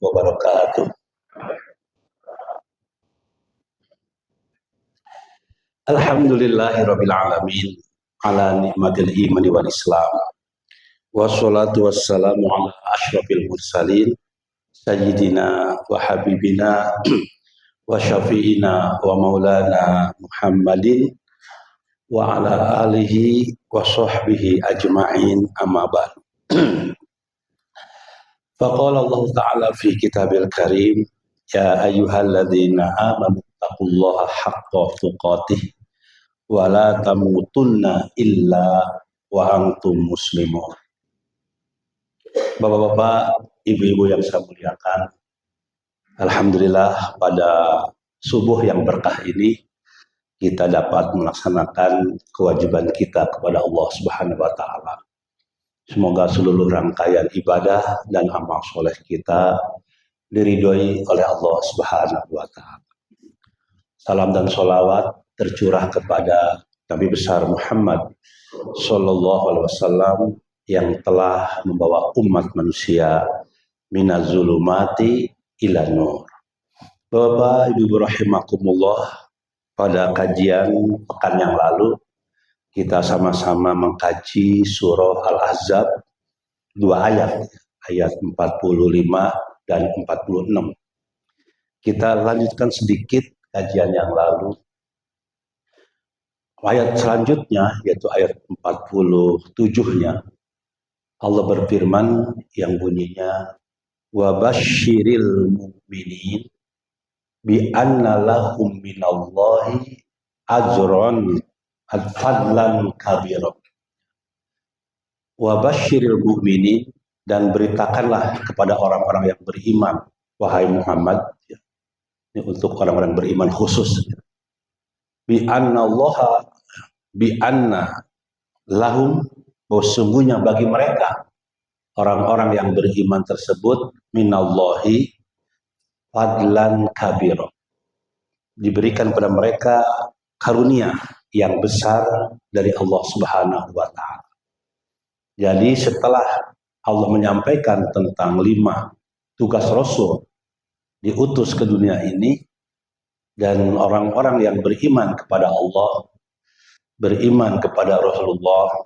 wabarakatuh. Alhamdulillahirabbil alamin ala nikmatil imani wal islam. Wassalatu wassalamu ala asyrafil mursalin sayyidina wa habibina wa syafi'ina wa maulana Muhammadin wa ala alihi wa sahbihi ajma'in amma ba'du. Faqala Allah Ta'ala fi kitabil karim ya ayyuhalladzina amanu taqullaha haqqa tuqatih wa la tamutunna illa wa antum muslimun. Bapak-bapak, ibu-ibu yang saya muliakan, alhamdulillah pada subuh yang berkah ini kita dapat melaksanakan kewajiban kita kepada Allah Subhanahu wa taala. Semoga seluruh rangkaian ibadah dan amal soleh kita diridhoi oleh Allah Subhanahu wa taala. Salam dan sholawat tercurah kepada Nabi besar Muhammad sallallahu alaihi wasallam yang telah membawa umat manusia minaz zulumati ila nur. Bapak Ibu rahimakumullah, pada kajian pekan yang lalu kita sama-sama mengkaji surah Al-Ahzab 2 ayat, ayat 45 dan 46. Kita lanjutkan sedikit kajian yang lalu. Ayat selanjutnya yaitu ayat 47-nya. Allah berfirman yang bunyinya wa basyiril mu'minin bi anna lahum minallahi ajran al-fadlan kabira. Wa basyiril mu'minin, dan beritakanlah kepada orang-orang yang beriman, wahai Muhammad, ini untuk orang-orang beriman khusus. Bi anna lahum, bahwa sungguhnya bagi mereka orang-orang yang beriman tersebut minallahi fadlan kabira, diberikan pada mereka karunia yang besar dari Allah Subhanahu wa taala. Jadi setelah Allah menyampaikan tentang 5 tugas Rasul diutus ke dunia ini, dan orang-orang yang beriman kepada Allah, beriman kepada Rasulullah,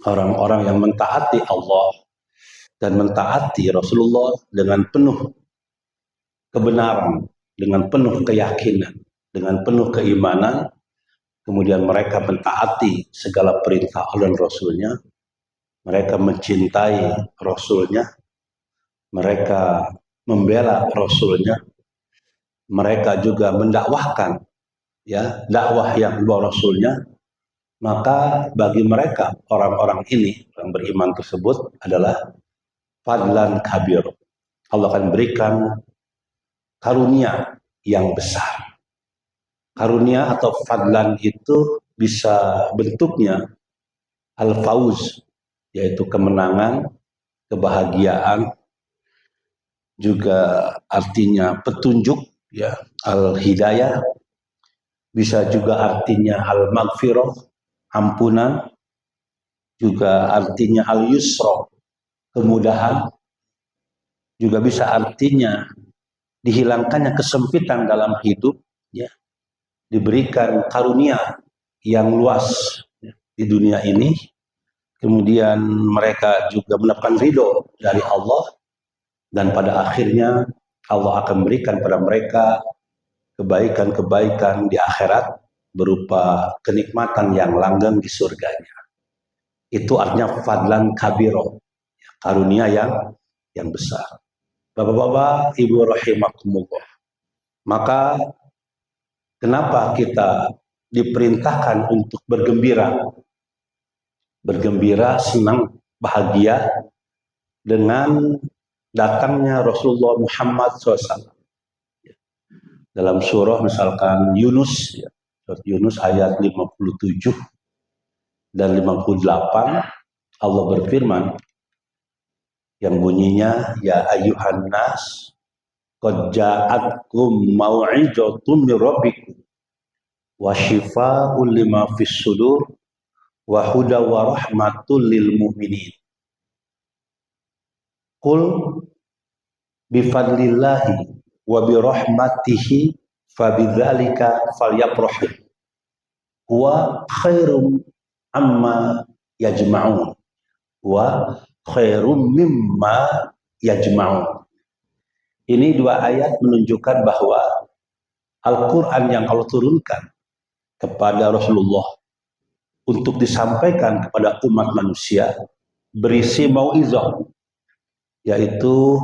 orang-orang yang mentaati Allah dan mentaati Rasulullah dengan penuh kebenaran, dengan penuh keyakinan, dengan penuh keimanan, kemudian mereka mentaati segala perintah Allah dan Rasulnya, mereka mencintai Rasulnya, mereka membela Rasulnya, mereka juga mendakwahkan dakwah yang dibawa Rasulnya, maka bagi mereka orang-orang ini yang beriman tersebut adalah fadlan kabir. Allah akan berikan karunia yang besar. Karunia atau fadlan itu bisa bentuknya al-fauz, yaitu kemenangan, kebahagiaan, juga artinya petunjuk, al-hidayah, bisa juga artinya al-maghfirah, ampunan, juga artinya al-yusra, kemudahan, juga bisa artinya dihilangkannya kesempitan dalam hidup, diberikan karunia yang luas di dunia ini. Kemudian mereka juga mendapatkan ridho dari Allah, dan pada akhirnya Allah akan berikan pada mereka kebaikan-kebaikan di akhirat berupa kenikmatan yang langgeng di surganya. Itu artinya fadlan kabiro, karunia yang besar. Bapak-bapak, ibu rahimakumullah. Maka kenapa kita diperintahkan untuk bergembira? Bergembira, senang, bahagia dengan datangnya Rasulullah Muhammad SAW. Dalam surah misalkan Yunus, surat Yunus ayat 57 dan 58, Allah berfirman yang bunyinya ya ayyuhan nas qad ja'atkum mau'izatun mir rabbikum wa syifaa'un lima fis sudur wa huda wa rahmatul lil mu'minin. Qul bifadlillahi wa birahmatihi fabidzalika falyafrahu wa khairum amma yajma'un wa khairum mimma yajma'un. Ini dua ayat menunjukkan bahwa Al-Quran yang Allah turunkan kepada Rasulullah untuk disampaikan kepada umat manusia berisi mau'izah, yaitu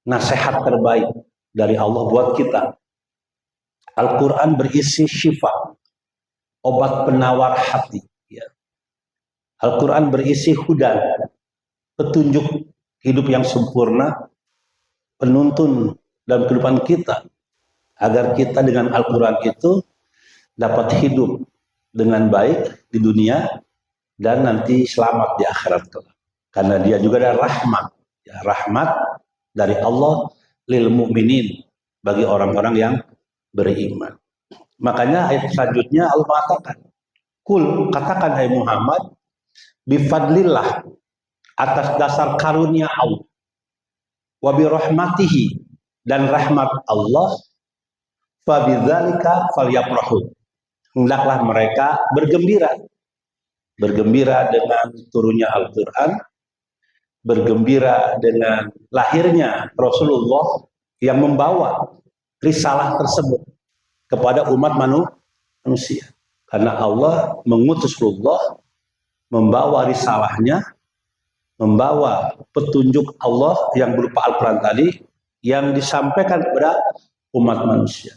nasihat terbaik dari Allah buat kita. Al-Quran berisi syifa, obat penawar hati. Al-Quran berisi hudan, petunjuk hidup yang sempurna, penuntun dalam kehidupan kita, agar kita dengan Al-Quran itu dapat hidup dengan baik di dunia dan nanti selamat di akhirat. Karena dia juga ada rahmat, rahmat dari Allah lil mu'minin, bagi orang-orang yang beriman. Makanya ayat selanjutnya Allah mengatakan, kul, katakan hai Muhammad, bifadlillah, atas dasar karunia Allah, wa birahmatihi, dan rahmat Allah, fabidzalika falyafrahu, hendaklah mereka bergembira. Bergembira dengan turunnya Al-Quran, bergembira dengan lahirnya Rasulullah yang membawa risalah tersebut kepada umat manusia. Karena Allah mengutus Rasulullah membawa risalahnya, membawa petunjuk Allah yang berupa Al-Quran tadi, yang disampaikan kepada umat manusia.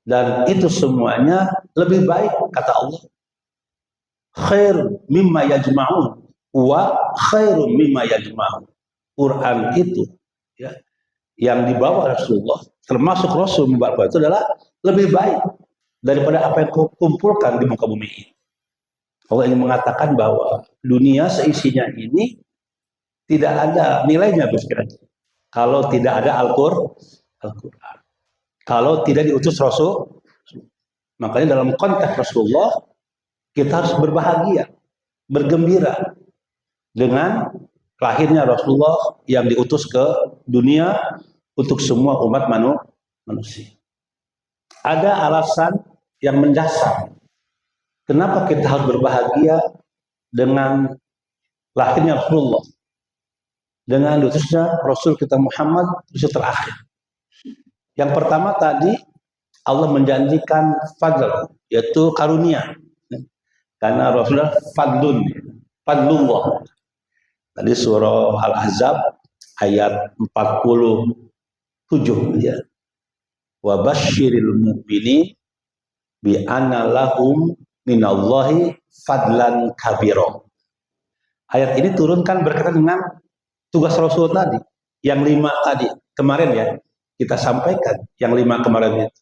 Dan itu semuanya lebih baik, kata Allah. Khair mimma yajma'un wa khairum mimma yajma'un. Quran itu ya, yang dibawa Rasulullah, termasuk Rasul membawa itu adalah lebih baik daripada apa yang kumpulkan di muka bumi ini. Allah ingin mengatakan bahwa dunia seisinya ini tidak ada nilainya kalau tidak ada Al-Quran, kalau tidak diutus Rasul. Makanya dalam konteks Rasulullah kita harus berbahagia, bergembira dengan lahirnya Rasulullah yang diutus ke dunia untuk semua umat manusia. Ada alasan yang mendasar kenapa kita harus berbahagia dengan lahirnya Rasulullah, dengan diutusnya Rasul kita Muhammad, Rasul terakhir. Yang pertama tadi, Allah menjanjikan fadl, yaitu karunia. Karena Rasulullah fadlullah. Tadi surah Al-Ahzab ayat 47 ya. Wa basyiril mu'minin bi anna lahum minallahi fadlan kabira. Ayat ini turunkan berkaitan dengan tugas Rasul tadi, yang 5 tadi kemarin ya kita sampaikan, yang 5 kemarin itu.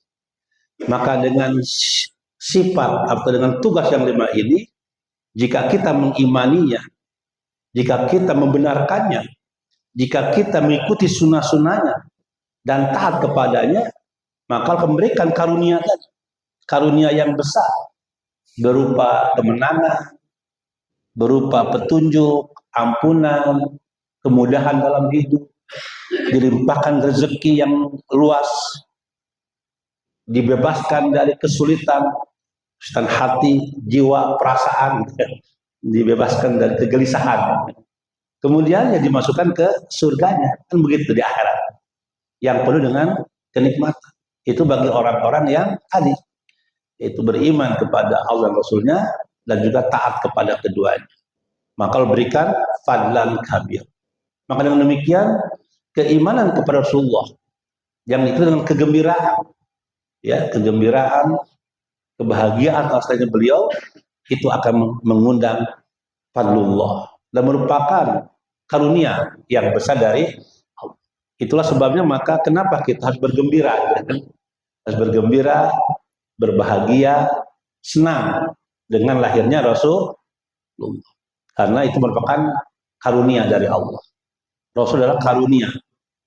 Maka dengan sifat atau dengan tugas yang 5 ini, jika kita mengimaninya, jika kita membenarkannya, jika kita mengikuti sunnah-sunnahnya dan taat kepadanya, maka akan memberikan karunia tadi, karunia yang besar, berupa kemenangan, berupa petunjuk, ampunan, kemudahan dalam hidup, dilimpahkan rezeki yang luas, dibebaskan dari kesulitan hati, jiwa, perasaan, dibebaskan dari kegelisahan. Kemudian ya dimasukkan ke surganya, kan begitu di akhirat, yang penuh dengan kenikmatan. Itu bagi orang-orang yang tadi, itu beriman kepada Allah dan Rasulnya dan juga taat kepada keduanya. Maka Allah berikan fadlan kabir. Maka dengan demikian, keimanan kepada Rasulullah yang itu dengan kegembiraan, ya, kegembiraan, kebahagiaan atasnya beliau, itu akan mengundang fadlullah dan merupakan karunia yang besar dari Allah. Itulah sebabnya maka kenapa kita harus bergembira, harus bergembira, berbahagia, senang dengan lahirnya Rasulullah, karena itu merupakan karunia dari Allah. Rasul adalah karunia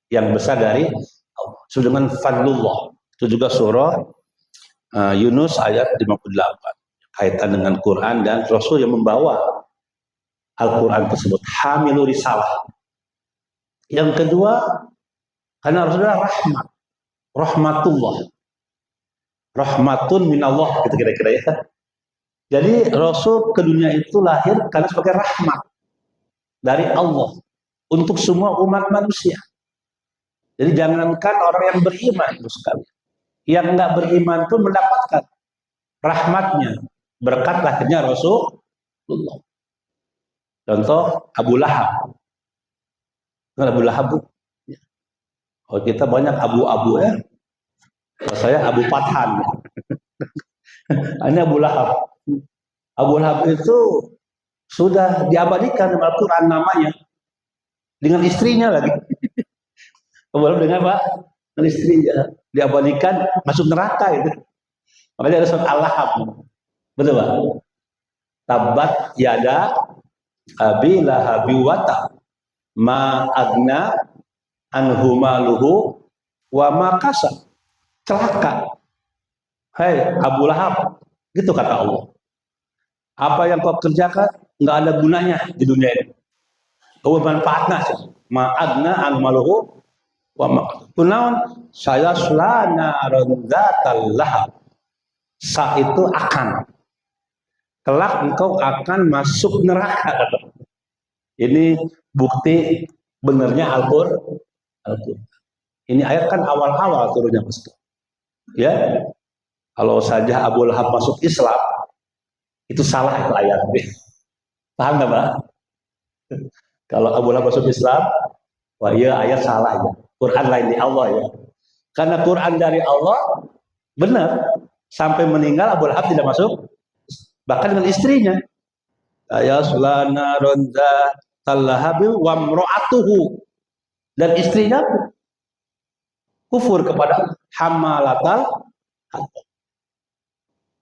yang besar dari Allah. So, dengan fadlullah, itu juga surah Yunus ayat 58, kaitan dengan Quran dan Rasul yang membawa Al-Quran tersebut, hamilu risalah. Yang kedua, Karena Rasulullah rahmat, rahmatullah, rahmatun minallah, gitu kira-kira ya. Jadi Rasul ke dunia itu lahir karena sebagai rahmat dari Allah untuk semua umat manusia. Jadi jangankan orang yang beriman itu sekali, yang nggak beriman pun mendapatkan rahmatnya berkat lahirnya Rasulullah. Contoh Abu Lahab. Abu Lahab. Oh, kita banyak abu-abu ya. Kalau saya Abu Fathan. Ini Abu Lahab. Abu Lahab itu sudah diabadikan dalam Al-Quran namanya dengan istrinya lagi. Abu Lahab dengan apa? Dengan istrinya diabadikan masuk neraka itu. Makanya ada surat Al-Lahab. Betul Pak? Tabat yada abi lahabi wata ma agna anhu maluhu wa ma kasab. Celaka. Hai Abu Lahab, gitu kata Allah. Apa yang kau kerjakan nggak ada gunanya di dunia ini. Kau bermanfaatnya sih. Ma agna anhu maluhu wa ma kunaun saya sulana rondatal lahab. Sa itu akan. Kelak engkau akan masuk neraka. Ini bukti benernya Al-Qur'an. Ini ayat kan awal-awal turunnya Mas. Ya, kalau saja Abu Lahab masuk Islam, itu salah itu ayat. Paham nggak Pak? Kalau Abu Lahab masuk Islam, wah iya ayat salah ya. Quran lain di Allah ya. Karena Quran dari Allah benar, sampai meninggal Abu Lahab tidak masuk, bahkan dengan istrinya. Ya sulana ronda talahabi wa mro'atuhu, dan istrinya kufur kepada hamalatal.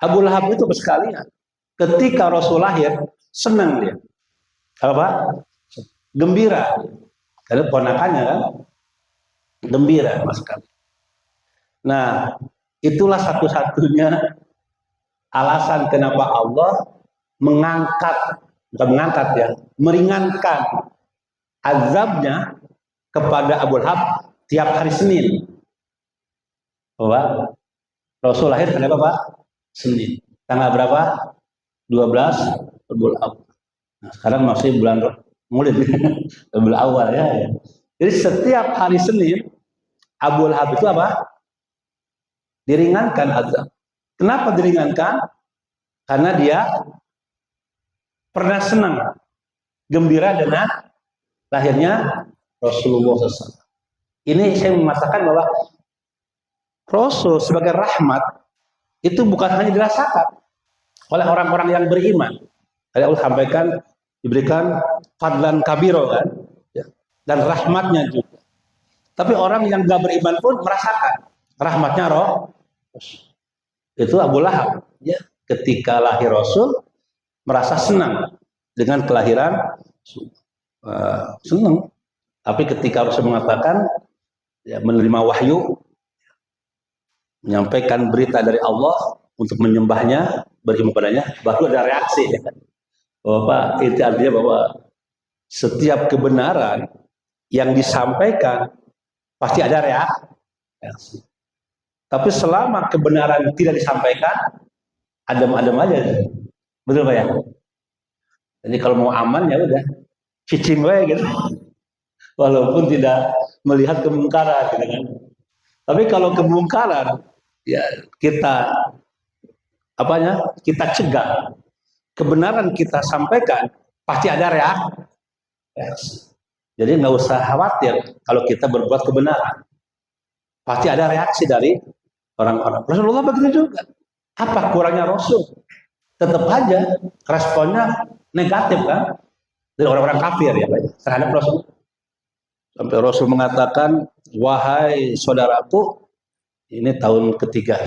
Abu Lahab itu bersekalian. Ketika Rasul lahir, senang dia. Apa? Gembira. Karena ponakannya kan gembira mas sekali. Nah, itulah satu-satunya alasan kenapa Allah mengangkat, bukan mengangkat ya, meringankan azabnya kepada Abu Lahab tiap hari Senin. Bahwa Rasul lahir kenapa Pak? Senin. Tanggal berapa? 12 bulan awal. Nah, sekarang masih bulan Maulid, bulan awal ya. Jadi setiap hari Senin Abu Lahab itu apa? Diringankan azab. Kenapa diringankan? Karena dia pernah senang, gembira dengan lahirnya Rasulullah SAW. Ini saya mengatakan bahwa Rasul sebagai rahmat itu bukan hanya dirasakan oleh orang-orang yang beriman. Allah sampaikan diberikan fadlan kabiro kan, ya, dan rahmatnya juga. Tapi orang yang gak beriman pun merasakan rahmatnya itu Abu Lahab. Ya, ketika lahir Rasul merasa senang dengan kelahiran, senang. Tapi ketika Rasul mengatakan ya, menerima wahyu, menyampaikan berita dari Allah untuk menyembahnya, beriman padanya, baru ada reaksi. Ya kan? Bapak, itu artinya bahwa setiap kebenaran yang disampaikan pasti ada reaksi. Tapi selama kebenaran tidak disampaikan, adem-adem aja. Betul Pak ya? Jadi kalau mau aman ya udah, cicing we gitu. Walaupun tidak melihat kemungkaran gitu kan. Tapi kalau kemungkaran ya kita kita cegah, kebenaran kita sampaikan, pasti ada reaksi. Jadi nggak usah khawatir kalau kita berbuat kebenaran, pasti ada reaksi dari orang-orang. Rasulullah begitu juga. Apa kurangnya Rasul? Tetap aja responnya negatif kan dari orang-orang kafir ya Pak terhadap Rasul. Sampai Rasul mengatakan, wahai saudaraku, ini tahun ketiga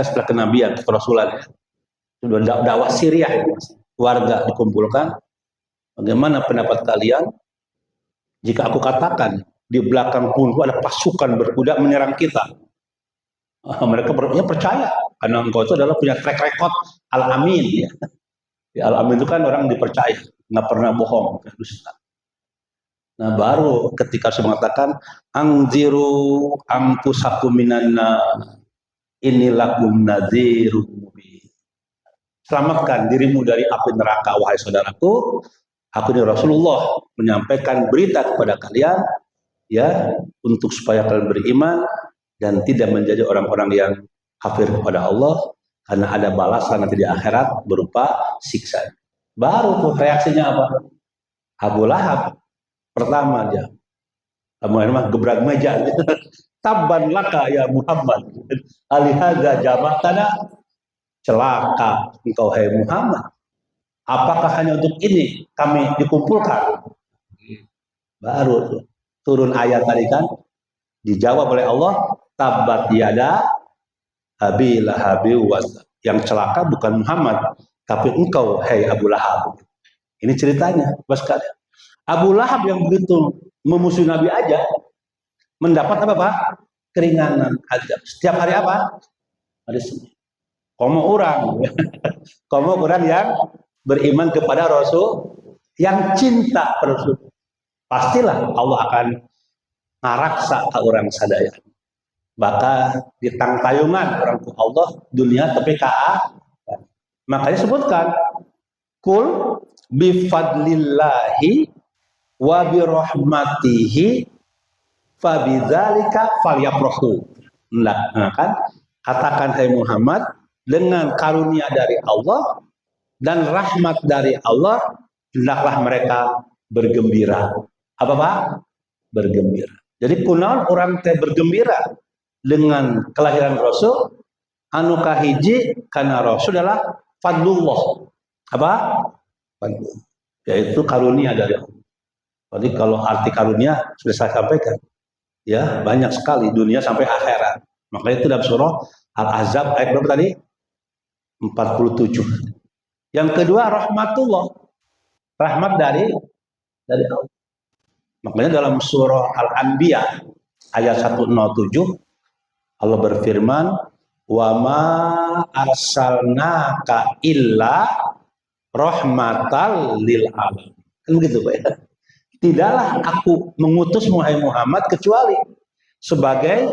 setelah kenabian kerasulan ya. Sudah dakwah Syria ya, warga dikumpulkan. Bagaimana pendapat kalian jika aku katakan di belakang punggungku ada pasukan berkuda menyerang kita? Mereka percaya karena engkau itu adalah punya track record al-amin ya. Al-amin itu kan orang dipercaya, nggak pernah bohong, dusta. Nah, baru ketika Rasul mengatakan angziru anfusakum minan nar, inilakum nadzirun mubin. Selamatkan dirimu dari api neraka, wahai saudaraku. Aku ini Rasulullah menyampaikan berita kepada kalian, ya, untuk supaya kalian beriman dan tidak menjadi orang-orang yang kafir kepada Allah, karena ada balasan nanti di akhirat berupa siksa. Baru tuh reaksinya apa? Abu Lahab pertama dia, kamu mah gebrak meja. Tabban laka ya Muhammad, alihada jamatana, celaka engkau hai Muhammad. Apakah hanya untuk ini kami dikumpulkan? Baru turun ayat tadi kan, dijawab oleh Allah, tabbat yada abi lahabi was. Yang celaka bukan Muhammad, tapi engkau hai Abu Lahab. Ini ceritanya, bos kalian. Abu Lahab yang begitu memusuhi Nabi aja mendapat apa Pak? Keringanan azab. Setiap hari apa? Hari Senin. Komo orang, komo orang yang beriman kepada Rasul, yang cinta pada Rasul, pastilah Allah akan ngaraksa ke orang sadaya. Bahkan di tayungan orang ku Allah dunia tapi ka. Makanya sebutkan kul bifadlillahi wa birahmatihi fabidzalika falyafrahu. Nah, kan katakan hai Muhammad, dengan karunia dari Allah dan rahmat dari Allah hendaklah mereka bergembira. Apa Pak? Bergembira. Jadi kunaon orang teh bergembira dengan kelahiran Rasul, anu kahiji karena Rasul adalah fadlullah. Apa? Fadlullah. Yaitu karunia dari Allah. Jadi kalau arti karunia sudah saya sampaikan, ya banyak sekali dunia sampai akhirat. Makanya itu dalam surah Al-Ahzab ayat berapa tadi? 47. Yang kedua rahmatullah, rahmat dari Allah. Makanya dalam surah Al-Anbiya ayat 107 Allah berfirman, wa ma arsalnaka illa rahmatal lil alamin. Kan begitu Pak ya? Tidaklah aku mengutus Muhammad kecuali sebagai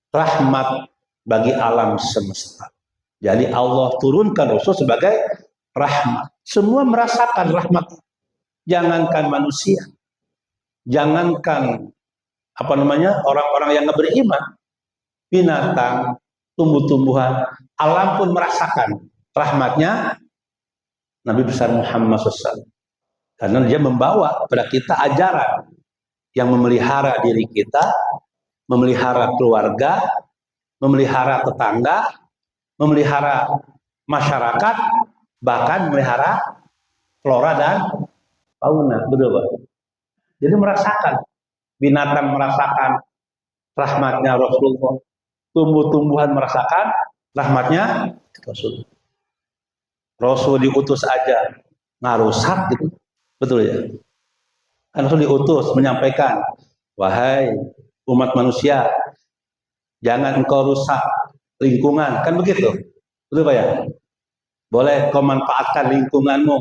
rahmat bagi alam semesta. Jadi Allah turunkan Rasul sebagai rahmat. Semua merasakan rahmat. Jangankan manusia, jangankan orang-orang yang nggak beriman, binatang, tumbuh-tumbuhan, alam pun merasakan rahmatnya Nabi besar Muhammad SAW. Karena dia membawa kepada kita ajaran yang memelihara diri kita, memelihara keluarga, memelihara tetangga, memelihara masyarakat, bahkan memelihara flora dan fauna. Betul Pak? Jadi merasakan, binatang merasakan rahmatnya Rasulullah, tumbuh-tumbuhan merasakan rahmatnya Rasul. Rasul diutus aja ngarusak gitu. Betul ya? Rasul diutus menyampaikan, wahai umat manusia, jangan engkau rusak lingkungan, kan begitu? Betul Pak ya? Boleh kau manfaatkan lingkunganmu,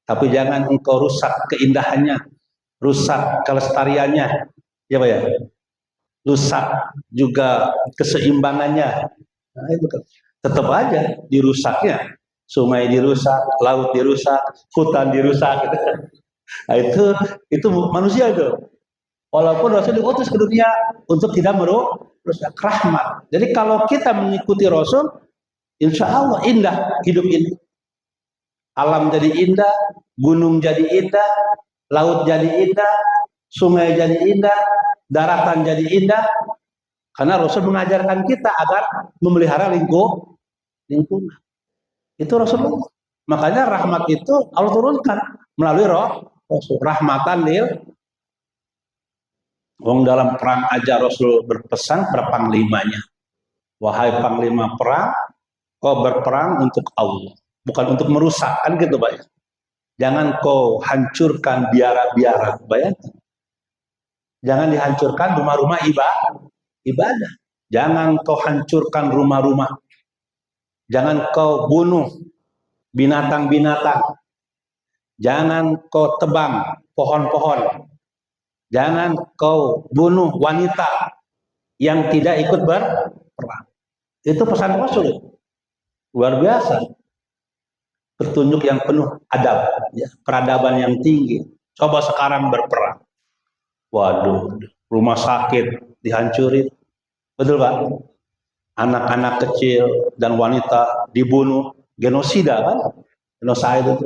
tapi jangan engkau rusak keindahannya, rusak kelestariannya, ya Pak ya? Rusak juga keseimbangannya. Nah, itu kan tetap aja dirusaknya. Sungai dirusak, laut dirusak, hutan dirusak. Gitu. Nah, itu manusia itu. Walaupun Rasul diutus ke dunia untuk tidak merusak rahmat. Jadi kalau kita mengikuti Rasul, insya Allah indah hidup ini. Alam jadi indah, gunung jadi indah, laut jadi indah, sungai jadi indah, daratan jadi indah. Karena Rasul mengajarkan kita agar memelihara lingkungan. Itu Rasulullah. Makanya rahmat itu Allah turunkan melalui Rasul. Rahmatan lil. Wong dalam perang aja Rasul berpesan pada panglimanya. Wahai panglima perang, kau berperang untuk Allah, bukan untuk merusak, kan gitu Pak. Jangan kau hancurkan biara-biara, bayangkan. Jangan dihancurkan rumah-rumah ibadah. Jangan kau hancurkan rumah-rumah. Jangan kau bunuh binatang-binatang. Jangan kau tebang pohon-pohon. Jangan kau bunuh wanita yang tidak ikut berperang. Itu pesan Rasul. Luar biasa. Petunjuk yang penuh adab, ya, peradaban yang tinggi. Coba sekarang berperang. Waduh, rumah sakit dihancurin. Betul Pak? Anak-anak kecil dan wanita dibunuh. Genosida kan? Genosida itu.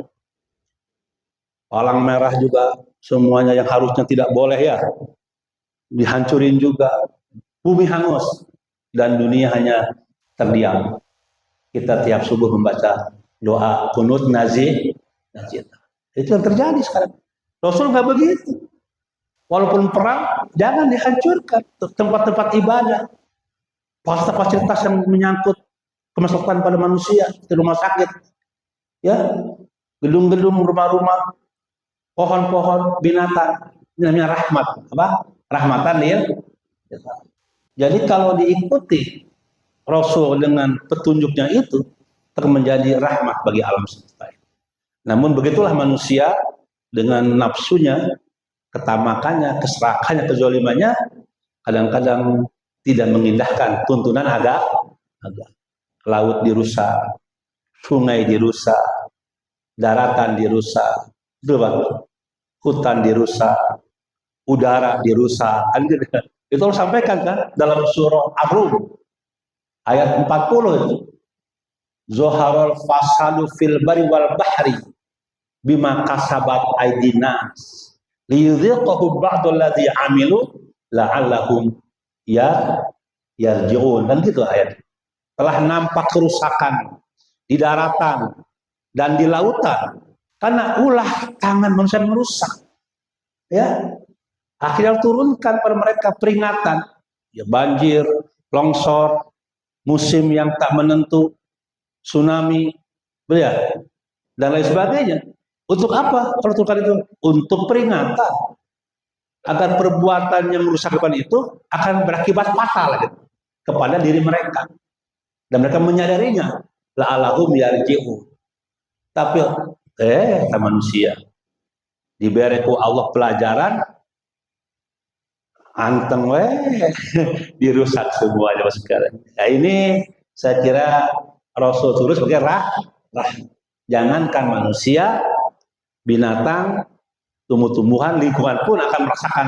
Palang merah juga, semuanya yang harusnya tidak boleh ya. Dihancurin juga. Bumi hangus. Dan dunia hanya terdiam. Kita tiap subuh membaca doa kunut nazih. Itu yang terjadi sekarang. Rasul nggak begitu. Walaupun perang, jangan dihancurkan tempat-tempat ibadah, fasilitas yang menyangkut kemaslahatan pada manusia, di rumah sakit, ya, gedung-gedung, rumah-rumah, pohon-pohon, binatang, ini namanya rahmat, apa? Rahmatan lil. Jadi kalau diikuti Rasul dengan petunjuknya itu, akan menjadi rahmat bagi alam semesta. Namun begitulah manusia dengan nafsunya, ketamakannya, keserakannya, kezalimannya, kadang-kadang tidak mengindahkan tuntunan agama. Laut dirusak, sungai dirusak, daratan dirusak, hutan dirusak, udara dirusak. Itu harus sampaikan kan dalam surah Ar-Rum ayat 40 itu. Zoharul fasadu fil bari wal bahri bima kasabat aidinas liyudhiqahum ba'dal ladzi amilu la'allahum yarji'un. Dan gitu ayat. Telah nampak kerusakan di daratan dan di lautan karena ulah tangan manusia merusak. Ya. Akhirnya turunkan pada mereka peringatan, ya, banjir, longsor, musim yang tak menentu, tsunami, ya, dan lain sebagainya. Untuk apa? Kalau turunkan itu untuk peringatan agar perbuatan yang merusakkan itu akan berakibat fatal gitu, kepada diri mereka dan mereka menyadarinya. La'allahum yarji'un. Tapi manusia diberi ku Allah pelajaran, anteng dirusak semuanya sekarang. Nah, ini saya kira Rasul turun sebagai jangankan manusia, binatang, tumbuh-tumbuhan, lingkungan pun akan merasakan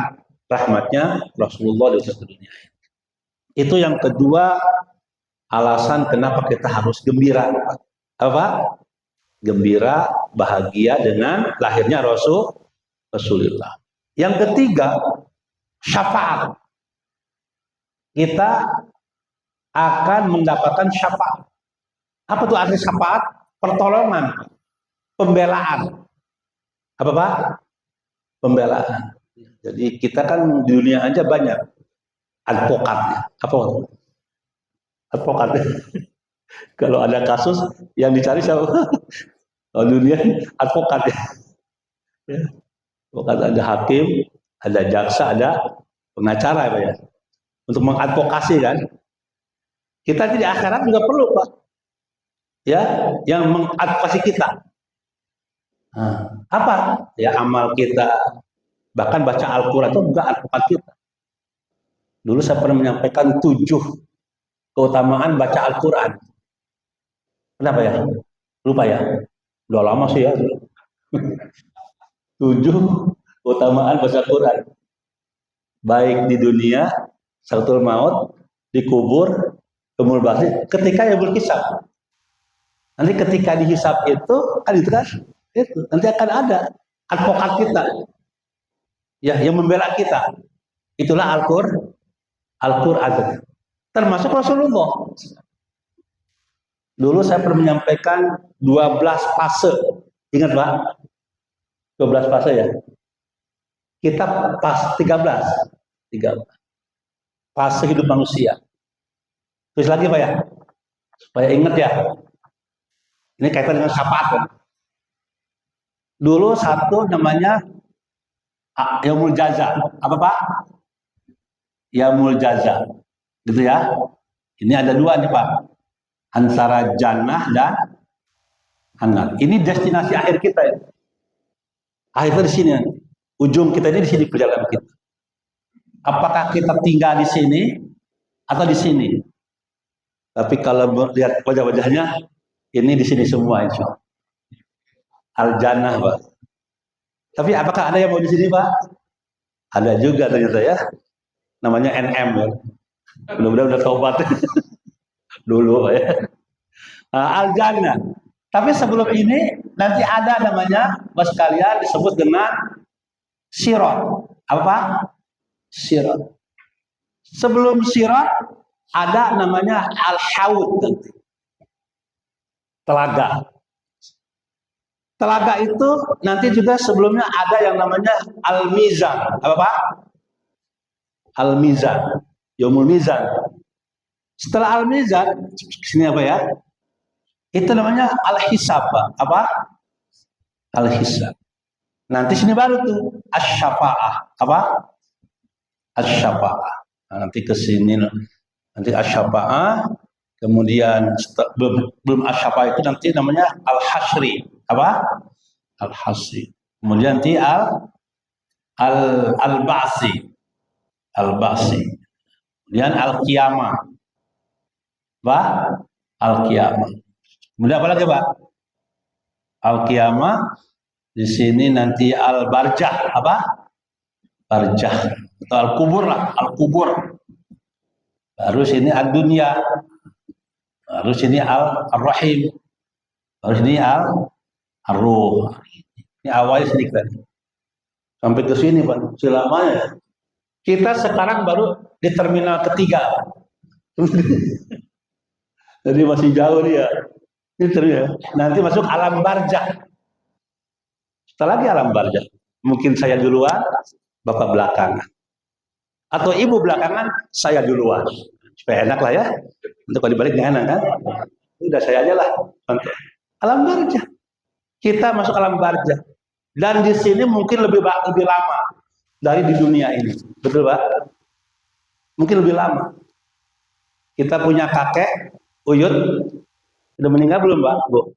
rahmatnya Rasulullah di dunia. Itu yang kedua alasan kenapa kita harus gembira. Apa? Gembira, bahagia dengan lahirnya Rasulullah. Yang ketiga, syafaat. Kita akan mendapatkan syafaat. Apa itu arti syafaat? Pertolongan, pembelaan. Apa Pak? Pembelaan. Jadi kita kan di dunia aja banyak advokatnya. Apa? Advokat. Kalau ada kasus yang dicari siapa? Kalau dunia advokat ya. Advokat, ada hakim, ada jaksa, ada pengacara ya. Untuk mengadvokasi kan. Kita di akhirat juga perlu Pak. Ya, yang mengadvokasi kita. Apa? Ya amal kita, bahkan baca Al-Quran itu juga advokat kita. Dulu saya pernah menyampaikan 7 keutamaan baca Al-Quran. Kenapa ya? Lupa ya? Udah lama sih ya. 7 keutamaan baca Al-Quran. Baik di dunia, sakratul maut, di kubur, kemudian bangkit, ketika ya berkisah. Nanti ketika dihisab itu, kan itu kan? Itu nanti akan ada advokat kita, ya, yang membela kita. Itulah Al-Quran, termasuk Rasulullah. Dulu saya pernah menyampaikan 12 fase, ingat Pak? 12 fase ya. Kita pas 13 fase hidup manusia. Terus lagi Pak ya, supaya ingat ya. Ini kaitan dengan syafaat kan? Dulu satu namanya Yaumul Jaza. Apa Pak? Yaumul Jaza. Gitu ya. Ini ada 2 nih Pak. Antara jannah dan anak. Ini destinasi akhir kita ya. Akhirnya di sini. Ujung kita ini di sini perjalanan kita. Apakah kita tinggal di sini atau di sini? Tapi kalau lihat wajah-wajahnya, ini di sini semua insya Allah. Al-Jannah, Pak. Tapi apakah ada yang mau di sini, Pak? Ada juga ternyata ya. Namanya NM ya. Mudah-mudahan udah taubat dulu Pak ya. Al-Jannah. Tapi sebelum ini nanti ada namanya bos kalian disebut dengan Sirat. Apa? Sirat. Sebelum Sirat ada namanya Al-Haud nanti. Telaga. Telaga itu nanti juga sebelumnya ada yang namanya Al-Mizan. Apa Pak? Al-Mizan. Yaumul Mizan. Setelah Al-Mizan, sini apa ya? Itu namanya Al-Hisab. Apa? Al-Hisab. Nanti sini baru tuh Asy-Syafa'ah. Apa? Asy-Syafa'ah. Nah, nanti ke sini nanti Asy-Syafa'ah, kemudian belum Asy-Syafa'ah itu nanti namanya Al-Hasyri. Apa? Al-Hasyri. Kemudian nanti Al-Ba'si. Al-Ba'si. Kemudian Al-Qiyamah. Pak? Al-Qiyamah. Kemudian apa lagi, Pak? Al-Qiyamah. Di sini nanti Al-Barjah. Apa? Barjah. Atau Al-Kubur lah. Al-Kubur. Baru sini Al-Dunya. Baru sini Al-Rahim. Baru sini Al-Ruh. Ini awalnya sedikit. Sampai ke sini, Pak. Selamanya. Kita sekarang baru di terminal ketiga. Jadi masih jauh dia. Nanti masuk alam barzakh. Setelah lagi alam barzakh. Mungkin saya duluan, Bapak belakangan. Atau Ibu belakangan, saya duluan. Supaya enak lah ya. Untuk kalau dibalik nggak enak kan. Udah saya aja lah. Alam barzakh. Kita masuk alam barzakh. Dan di sini mungkin lebih lama dari di dunia ini. Betul, Pak? Mungkin lebih lama. Kita punya kakek, Uyut, sudah meninggal belum, Pak? Bu?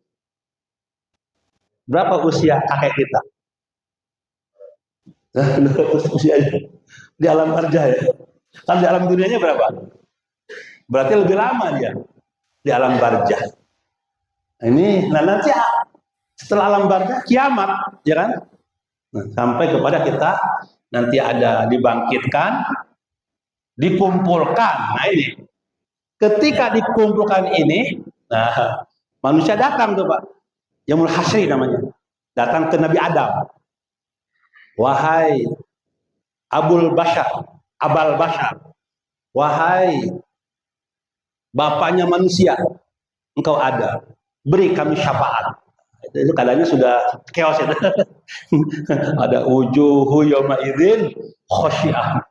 Berapa usia kakek kita? Usianya di alam barzakh ya. Kan di alam dunianya berapa? Berarti lebih lama dia di alam barzakh. Ini, nah nanti setelah alam barzakh kiamat, ya kan? Nah, sampai kepada kita nanti ada dibangkitkan, dikumpulkan. Nah ini, ketika dikumpulkan ini, nah manusia datang tuh Pak, Yaumul Hasyri namanya, datang ke Nabi Adam. Wahai Abul Bashar, wahai bapaknya manusia, engkau ada, beri kami syafaat. Itu keadaannya sudah chaos itu. Ada wujuhu yawma idzin khasyiah.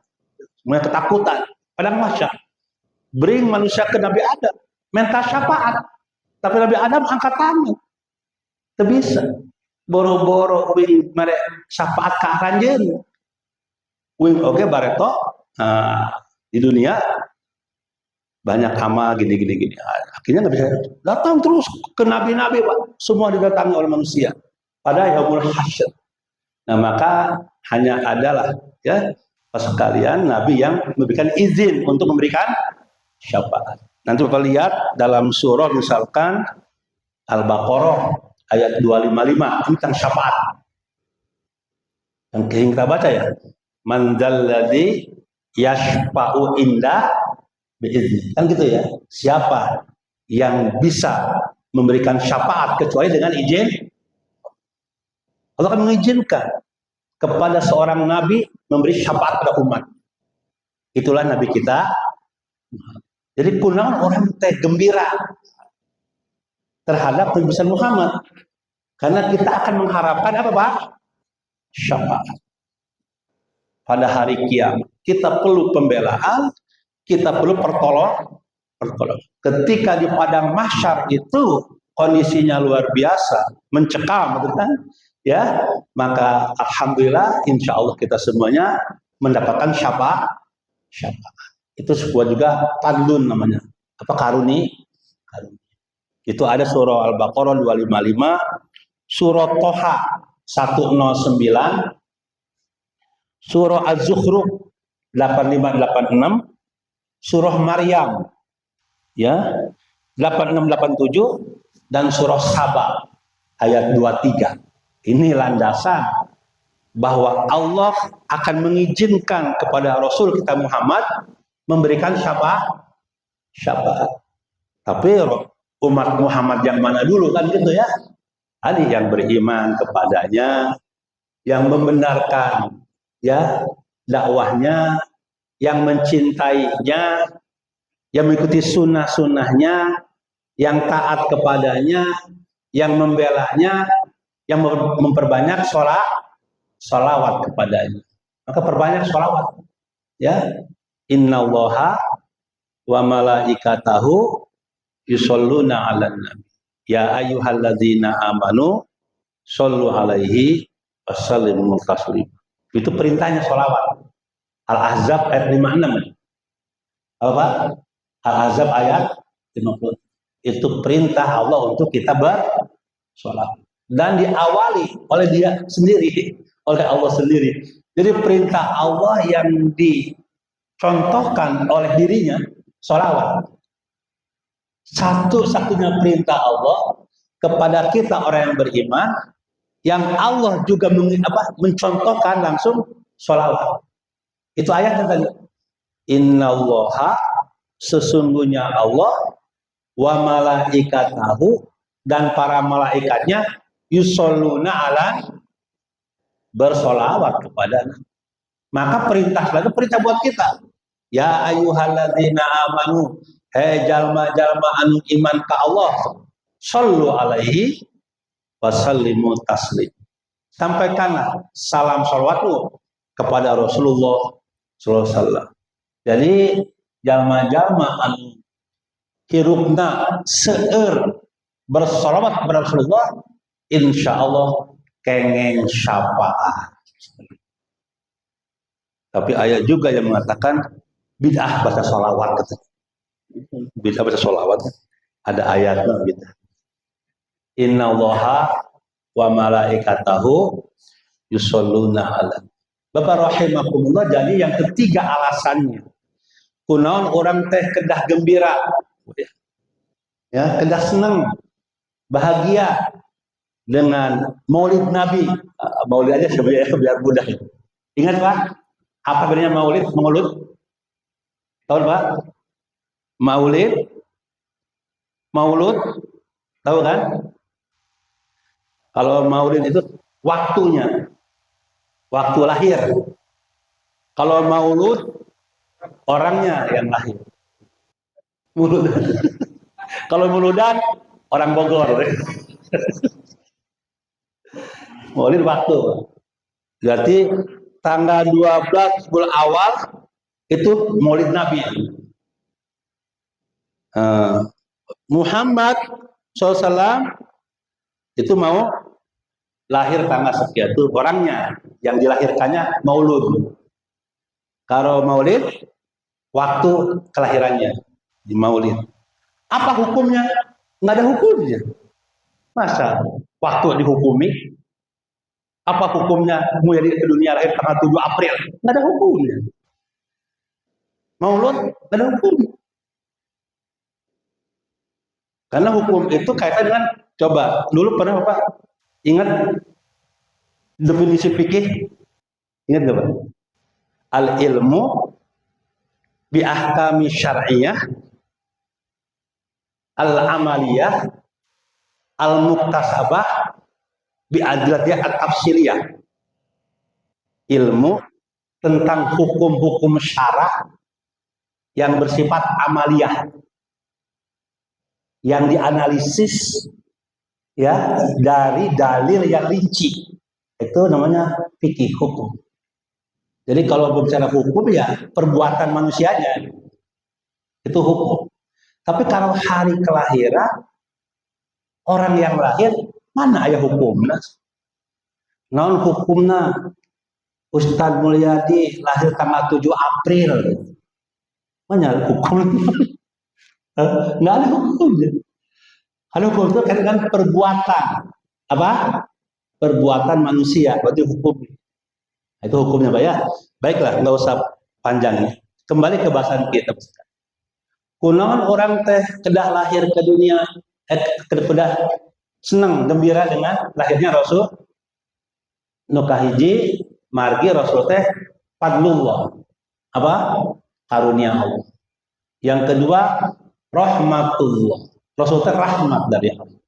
Semuanya ketakutan, padang mahsyar. Bring manusia ke Nabi Adam, minta syafaat. Tapi Nabi Adam angkat tangan. Tidak bisa. Boro-boro wing merek syafaat ka aranjeun. Wing oke bareto di dunia banyak amal gini. Akhirnya nggak bisa datang terus ke nabi-nabi, Pak. Semua didatangi oleh manusia pada yaumul hasyr. Nah, maka hanya adalah ya pas sekalian nabi yang memberikan izin untuk memberikan syafaat. Nanti Bapak lihat dalam surah misalkan Al-Baqarah ayat 255 tentang syafaat. Yang kita baca ya. Man dzalladzi yashfa'u inda bi'izni. Kan gitu ya. Siapa yang bisa memberikan syafaat kecuali dengan izin Allah akan mengizinkan kepada seorang nabi memberi syafaat pada umat. Itulah nabi kita. Jadi kunangan orang teh gembira terhadap kebesaran Muhammad. Karena kita akan mengharapkan apa, Pak? Syafaat. Pada hari kiamat. Kita perlu pembelaan, kita perlu pertolongan. Ketika di padang mahsyar itu kondisinya luar biasa, mencekam, betul kan? Ya, maka alhamdulillah insya Allah kita semuanya mendapatkan syafaat. Itu sebuah juga tandun namanya. Apa karuni? Itu ada surah Al-Baqarah 255, surah Toha 109, surah Az-Zukhruf 8586, surah Maryam ya 8687, dan surah Saba ayat 23. Ini landasan bahwa Allah akan mengizinkan kepada Rasul kita Muhammad memberikan syafaat. Tapi umat Muhammad yang mana dulu kan gitu ya? Ada yang beriman kepadanya, yang membenarkan ya dakwahnya, yang mencintainya, yang mengikuti sunnah-sunnahnya, yang taat kepadanya, yang membelanya, yang memperbanyak sholawat kepadanya. Maka perbanyak sholawat. Ya, innallaha wa malaikatahu yusholluna 'alan nabi. Ya ayyuhalladzina amanu shollu 'alaihi wasallimu taslima. Itu perintahnya sholawat. Al-Ahzab ayat 56. Apa? Al-Ahzab ayat 50. Itu perintah Allah untuk kita bersolawat. Dan diawali oleh dia sendiri, oleh Allah sendiri. Jadi perintah Allah yang dicontohkan oleh dirinya, sholawat. Satu-satunya perintah Allah kepada kita orang yang beriman, yang Allah juga mencontohkan langsung sholawat. Itu ayatnya tadi. Innallaha, sesungguhnya Allah, wa malaikatahu, dan para malaikatnya, yusholluna 'alan, bersolawat kepada. Maka perintah lagi, perintah buat kita. Ya ayyuhalladzina amanu, hei jalma-jalma anu iman ka Allah, shollu alaihi wasallimu taslim. Sampaikanlah salam sholawatmu kepada Rasulullah sallallahu alaihi wasallam. Jadi jalma-jalma anu hirupna seueur bersolawat kepada Rasulullah, insyaallah kengeng syafaat. Tapi ayat juga yang mengatakan bid'ah baca sholawat. Bid'ah baca sholawat. Ada ayatnya bid'ah. Innallaha wa malaikatahu yusholluna 'alan. Bapak rahimakumullah, jadi yang ketiga alasannya. Kunaon orang teh kedah gembira. Ya, kedah senang, bahagia dengan Maulid Nabi. Maulid aja sebenarnya biar mudah. Ingat Pak, apa bedanya Maulid, Maulud? Tahu Pak? Maulid, Maulud, tahu kan? Kalau Maulid itu waktunya, waktu lahir. Kalau Maulud, orangnya yang lahir. Maulud. Kalau Mauludan, orang Bogor. Maulid waktu. Berarti tanggal 12 bulan awal itu Maulid Nabi. Muhammad SAW itu mau lahir tanggal sekian, itu orangnya yang dilahirkannya Maulud. Kalau Maulid, waktu kelahirannya di Maulid. Apa hukumnya? Nggak ada hukumnya. Masa waktu dihukumi? Apa hukumnya Muhyadi ke dunia lahir tanggal 7 April? Nggak ada hukumnya. Maulud nggak ada hukum. Karena hukum itu kaitan dengan, coba dulu pernah Bapak ingat definisi fikih? Ingat nggak Pak? Al ilmu bi ahkami syar'iyyah al amaliyah al muktasabah bi adlatiyah at tafsiliyah. Ilmu tentang hukum-hukum syara yang bersifat amaliyah, yang dianalisis ya dari dalil yang rinci, itu namanya fikih hukum. Jadi kalau berbicara hukum ya perbuatan manusianya itu hukum. Tapi kalau hari kelahiran orang yang lahir, mana ayah hukumnya? Non hukumna Ustadz Mulyadi lahir tanggal 7 April. Mana hukum? Nggak ada hukumnya. Ada hukum itu kan perbuatan apa? Perbuatan manusia, berarti hukum. Itu hukumnya Pak ya. Baiklah, nggak usah panjangnya. Kembali ke bahasan kita. Kunaon orang teh kedah lahir ke dunia, kedah senang gembira dengan lahirnya Rasul. Nu kahiji margi Rasul teh fadlullah. Apa? Karunia Allah. Yang kedua rahmatullah. Rasul teh rahmat dari Allah.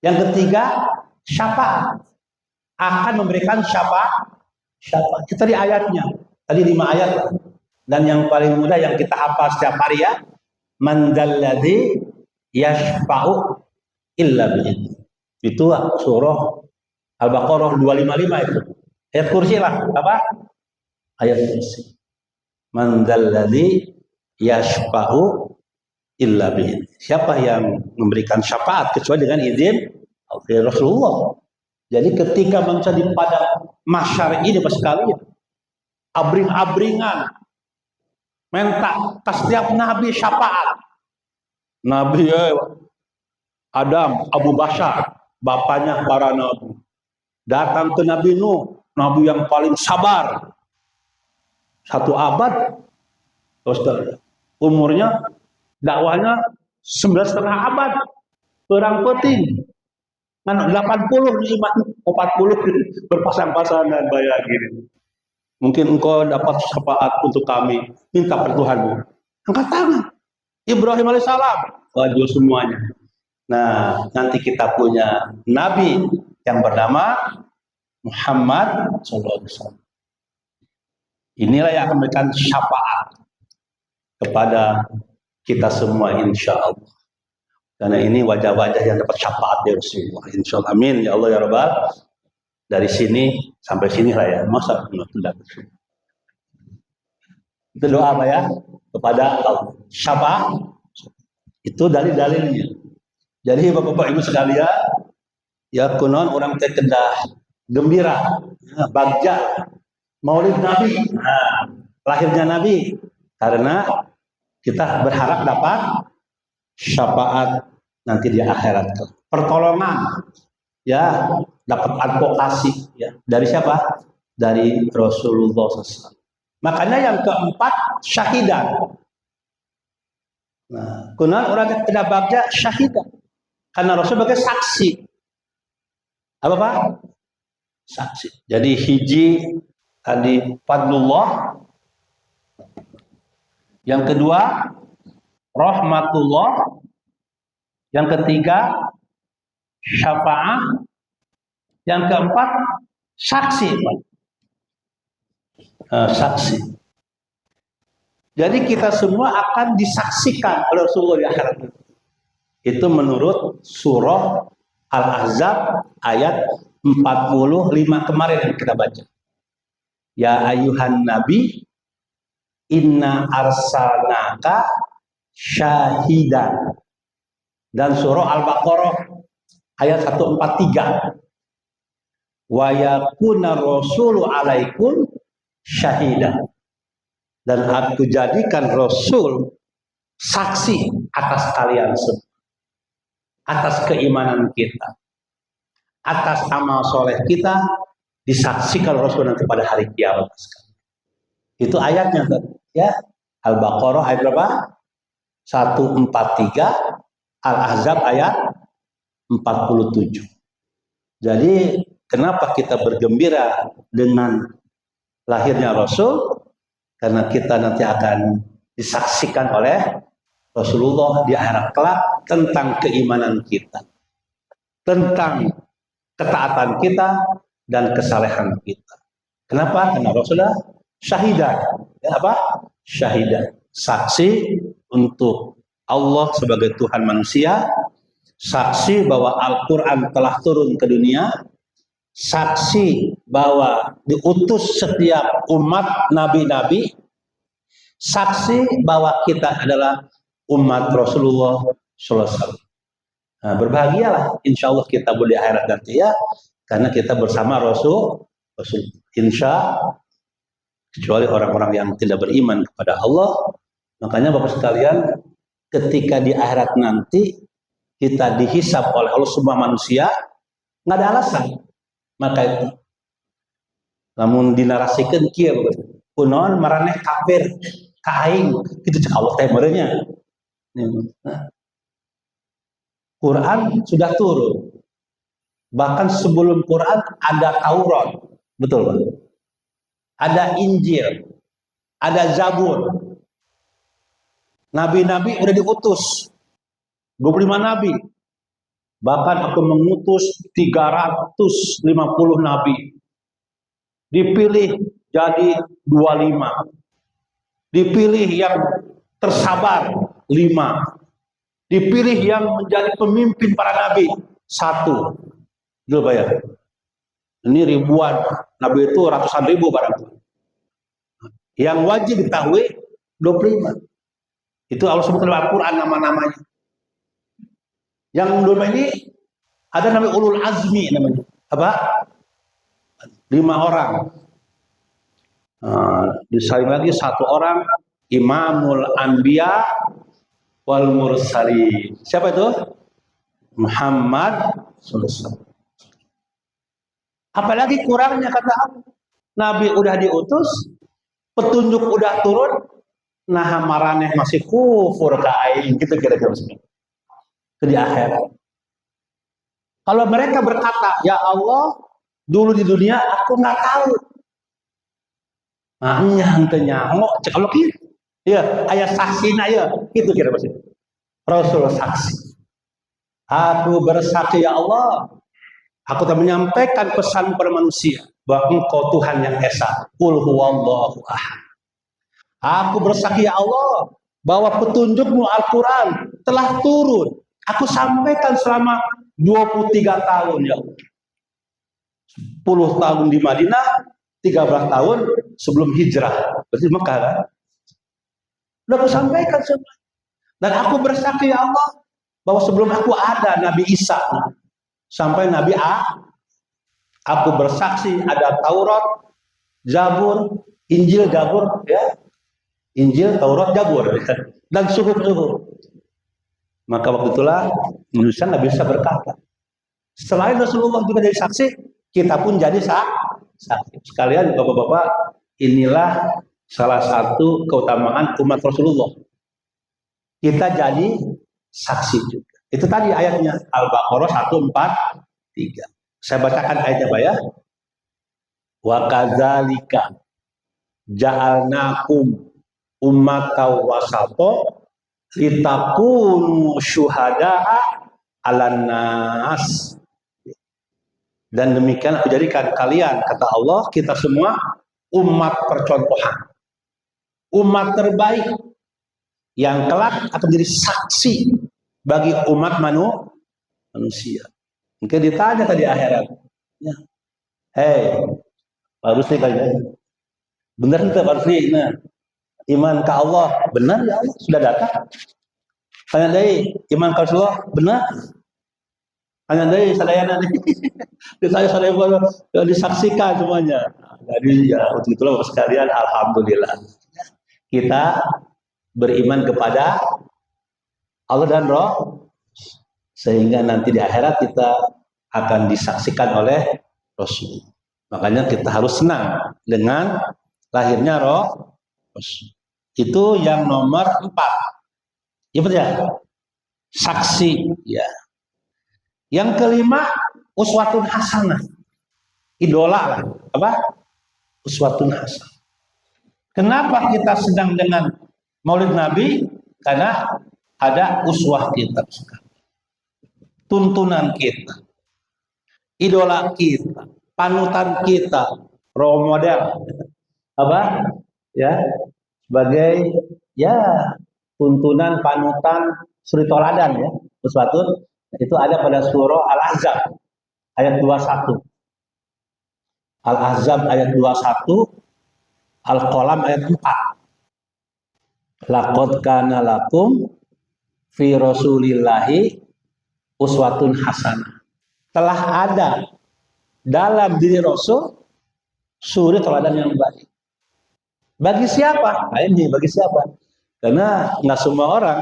Yang ketiga syafaat. Akan memberikan syafaat. Kita di ayatnya. Tadi 5 ayat. Dan yang paling mudah yang kita hafal setiap hari ya, man dzalladzi yashfa'u illa bi'idznih. Itu surah Al-Baqarah 255 itu. Ayat kursi lah, apa? Ayat kursi. Man dzalladzi yashfa'u illa bi'idznih. Siapa yang memberikan syafaat kecuali dengan izin Rasulullah. Jadi ketika manusia di padang mahsyar ini Bapak sekalian, abring-abringan minta ke setiap nabi syafaat. Nabi Adam, Abu Bashar, bapaknya para nabi. Datang ke Nabi Nuh, nabi yang paling sabar. 1 abad, terus umurnya, dakwahnya 9,5 abad. Perang penting. 80, 40 berpasang-pasangan, bayangin. Mungkin engkau dapat syafaat untuk kami, minta per Tuhanmu. Angkat tangan. Ibrahim alaihissalam, waduh semuanya. Nah, nanti kita punya nabi yang bernama Muhammad SAW. Inilah yang akan memberikan syafaat kepada kita semua insya Allah. Karena ini wajah-wajah yang dapat syafaat dari Rasulullah. Insya Allah. Amin. Ya Allah ya Rabbal. Dari sini sampai sini lah ya. Masa tidak. Itu doa apa ya? Kepada Allah. Syafaat. Itu dalil-dalilnya. Jadi Bapak-Bapak Ibu sekalian, ya kunon orang teh kedah gembira, bagja, maulid Nabi, lahirnya Nabi. Karena kita berharap dapat syafaat nanti di akhirat, pertolongan, ya dapat advokasi, ya dari siapa? Dari Rasulullah SAW. Makanya yang keempat syahidan. Nah, kunan orang tidak bagja syahidan, karena Rasul sebagai saksi. Apa Pak? Saksi. Jadi hiji tadi fadlullah, yang kedua rahmatullah, yang ketiga syafaat, yang keempat saksi. Saksi. Jadi kita semua akan disaksikan oleh Rasulullah di akhirat. Itu menurut surah Al-Ahzab ayat 45 kemarin yang kita baca. Ya ayuhan nabi inna arsalnaka syahidan. Dan surah Al-Baqarah ayat 143. Wa yakuna rasulu alaikum syahidan. Dan aku jadikan Rasul saksi atas kalian semua. Atas keimanan kita. Atas amal soleh kita disaksikan Rasul nanti pada hari kiamat. Itu ayatnya ya. Al-Baqarah ayat berapa? 143, Al-Ahzab ayat 47. Jadi kenapa kita bergembira dengan lahirnya Rasul? Karena kita nanti akan disaksikan oleh Rasulullah di akhirat kelak tentang keimanan kita, tentang ketaatan kita dan kesalehan kita. Kenapa? Karena Rasulullah syahidah. Ya, apa? Syahidah. Saksi untuk Allah sebagai Tuhan manusia, saksi bahwa Al-Quran telah turun ke dunia, saksi bahwa diutus setiap umat nabi-nabi, saksi bahwa kita adalah umat Rasulullah SAW. Nah, berbahagialah insya Allah kita boleh akhirat nanti ya, karena kita bersama Rasul insya, kecuali orang-orang yang tidak beriman kepada Allah. Makanya Bapak sekalian, ketika di akhirat nanti kita dihisab oleh Allah semua manusia, nggak ada alasan. Maka itu namun dinarasikan kia kunon maraneh kafir kaing itu cek Allah teh merenya. Quran sudah turun. Bahkan sebelum Quran ada Taurat, betul Pak? Ada Injil, ada Zabur. Nabi-nabi udah diutus, 25 nabi. Bahkan aku mengutus 350 nabi. Dipilih jadi 25. Dipilih yang tersabar 5. Dipilih yang menjadi pemimpin para nabi 1. Itu bayar. Ini ribuan, nabi itu ratusan ribu barangkali. Yang wajib diketahui 25. Itu Allah sebut dalam Al-Quran nama-namanya. Yang 25 ini ada namanya ulul azmi namanya. Apa? 5 orang. Disaling lagi 1 orang Imamul Anbiya wal Mursalin. Siapa itu? Muhammad SAW. Apalagi kurangnya kata Allah. Nabi udah diutus, petunjuk udah turun, nah maraneh masih kufur kain gitu kira-kira di akhirat. Kalau mereka berkata, ya Allah, dulu di dunia aku nggak tahu. Nah, nyangkenya, cek Allah gitu. Ya, ayat saksi ya, itu kira kira. Rasul saksi. Aku bersaksi ya Allah. Aku telah menyampaikan pesan kepada manusia bahwa Engkau Tuhan yang esa. Qul huwallahu ahad. Aku bersaksi ya Allah bahwa petunjukmu Al-Quran telah turun. Aku sampaikan selama 23 tahun ya. 10 tahun di Madinah, 13 tahun sebelum hijrah. Berarti Mekah kan? Udah aku sampaikan semua. Dan aku bersaksi ya Allah bahwa sebelum aku ada Nabi Isa sampai Nabi A. Aku bersaksi ada Taurat, Zabur, Injil, Zabur, ya. Injil, Taurat, Zabur, ya. Dan suhuf-suhuf. Maka waktu itulah Indonesia nggak bisa berkata. Selain Rasulullah juga jadi saksi, kita pun jadi saksi. Sekalian bapak-bapak, inilah salah satu keutamaan umat Rasulullah. Kita jadi saksi juga. Itu tadi ayatnya Al-Baqarah 143. Saya bacakan ayatnya Pak ya. Wa kadzalika ja'alnakum ummatan wasata litakunu syuhada'a 'alan nas. Dan demikian aku jadikan kalian, kata Allah, kita semua umat percontohan. Umat terbaik yang kelak akan menjadi saksi bagi umat manusia. Mungkin ditanya tadi akhirat. Ya. Hei, Pak Rusli kalian. Benar itu Pak Rusli? Nah, iman ke Allah benar ya Allah sudah datang. Tanya dari iman ke Rasulullah benar. Tanya dari sadayana saya disaksikan semuanya. Jadi ya untuk itulah Bapak sekalian, alhamdulillah kita beriman kepada Allah dan Roh, sehingga nanti di akhirat kita akan disaksikan oleh Rasul. Makanya kita harus senang dengan lahirnya Rasul. Itu yang nomor 4. Ya betul ya? Saksi. Ya. Yang kelima, uswatun hasanah. Idola lah. Apa? Uswatun hasanah. Kenapa kita sedang dengan Maulid Nabi? Karena ada uswah kita sekarang. Tuntunan kita, idola kita, panutan kita, role model, apa? Ya, sebagai ya tuntunan, panutan, suri toladan ya, uswatun. Itu ada pada surah Al-Ahzab ayat 21. Al-Ahzab ayat 21, Al-Qalam ayat 4. Laqad kana lakum fi Rasulillahi uswatun hasanah. Telah ada dalam diri Rasul suri teladan yang baik. Bagi siapa? Nah ini bagi siapa? Karena nggak semua orang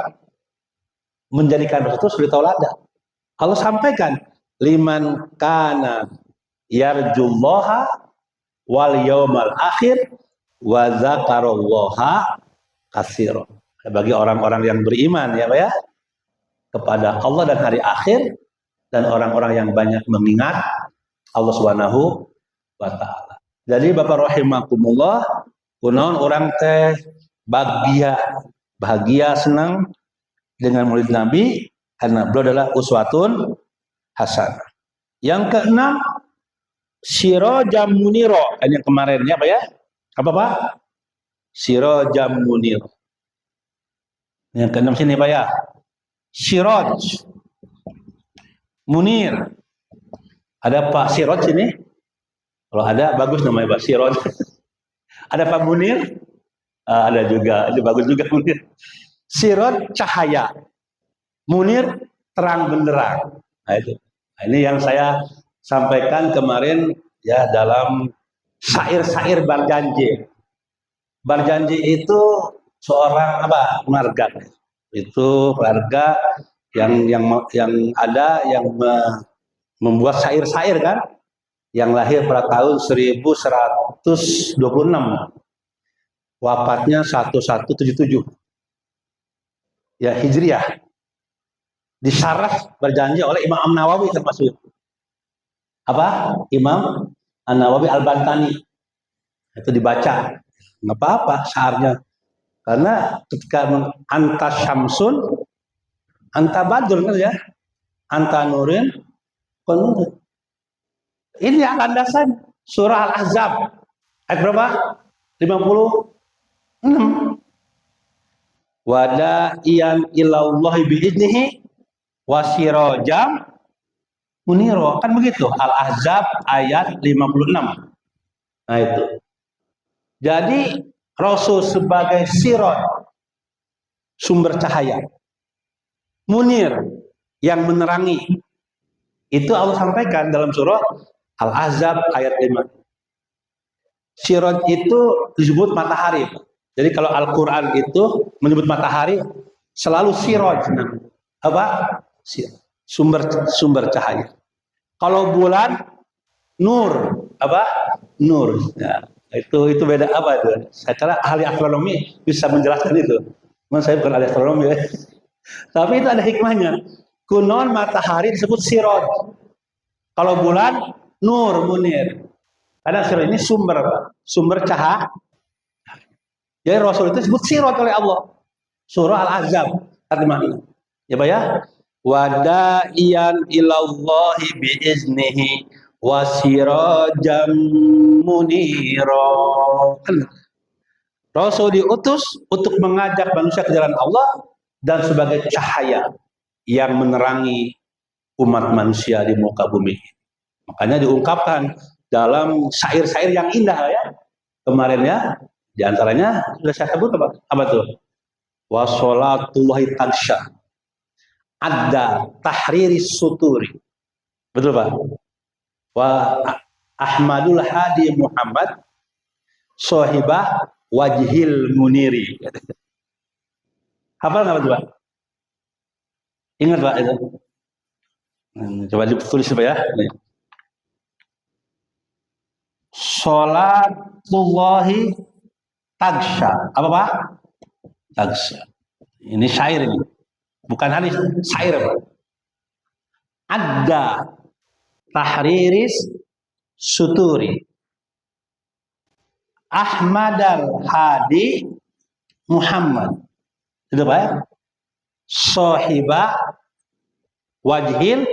menjadikan Rasul itu suri teladan. Allah sampaikan liman kana yarjullaha wal yaumal akhir wa dzakarallaha katsiran. Bagi orang-orang yang beriman ya Pak ya, kepada Allah dan hari akhir, dan orang-orang yang banyak mengingat Allah Subhanahu wa taala. Jadi Bapak rahimakumullah, kunaon orang teh bahagia senang dengan Maulid Nabi karena beliau adalah uswatun hasanah. Yang keenam, sirajam muniro. Yang kemarinnya Pak ya? Apa Pak? Sirajam muniro. Yang keenam sini Pak ya. Siraj Munir. Ada Pak Siraj sini? Kalau ada bagus namanya Pak Siraj. Ada Pak Munir? Ada juga. Itu bagus juga Munir. Siraj cahaya. Munir terang benderang. Nah, itu. Nah, ini yang saya sampaikan kemarin ya dalam syair-syair Barjanji. Barjanji itu seorang marga. Itu warga yang ada yang membuat syair-syair kan, yang lahir pada tahun 1126, wafatnya 1177 ya Hijriah. Disyarah Berjanji oleh Imam Nawawi, termasuk Imam Nawawi Al-Bantani. Itu dibaca nggak apa-apa syairnya, karena ketika anta syamsun anta badrun kan ya, anta nurin konur. Ini yang landasan surah Al-Ahzab ayat berapa? 56. Wada'iyan ilallahi bi'idnihi wasirojam muniro. Kan begitu. Al-Ahzab ayat 56. Nah itu. Jadi Rasul sebagai siroj, sumber cahaya, munir, yang menerangi. Itu Allah sampaikan dalam surah Al-Ahzab ayat 5. Siroj itu disebut matahari. Jadi kalau Al-Quran itu menyebut matahari selalu siroj. Sumber cahaya. Kalau bulan nur, nur. Ya, itu beda itu. Saya kira ahli astronomi bisa menjelaskan itu. Memang saya bukan ahli astronomi ya. Tapi itu ada hikmahnya. Kunon matahari disebut siroj. Kalau bulan nur, munir. Karena siroj ini sumber cahaya. Jadi Rasul itu disebut siroj oleh Allah. Surah Al-Ahzab ayat 5. Ya Pak ya. Wada'iyan ilallahi biiznihi wasirajam muniro. Rasul diutus untuk mengajak manusia ke jalan Allah dan sebagai cahaya yang menerangi umat manusia di muka bumi. Makanya diungkapkan dalam syair-syair yang indah ya. Kemarin ya, di antaranya sudah saya sebut apa tuh? Wa sholatullahi tagsha adda tahriri suturi. Betul Pak? Wa Ahmadul Hadi Muhammad sohibah wajhil muniri. Hafal nggak Pak? Ingat Pak itu? Coba ditulis Pak ya. Sholatullahi tagsha. Apa Pak? Tagsha. Ini syair ini. Bukan hadis, syair Pak. Adda tahriris suturi. Ahmad al-Hadi Muhammad. Itu Pak ya? Sohibah wajhil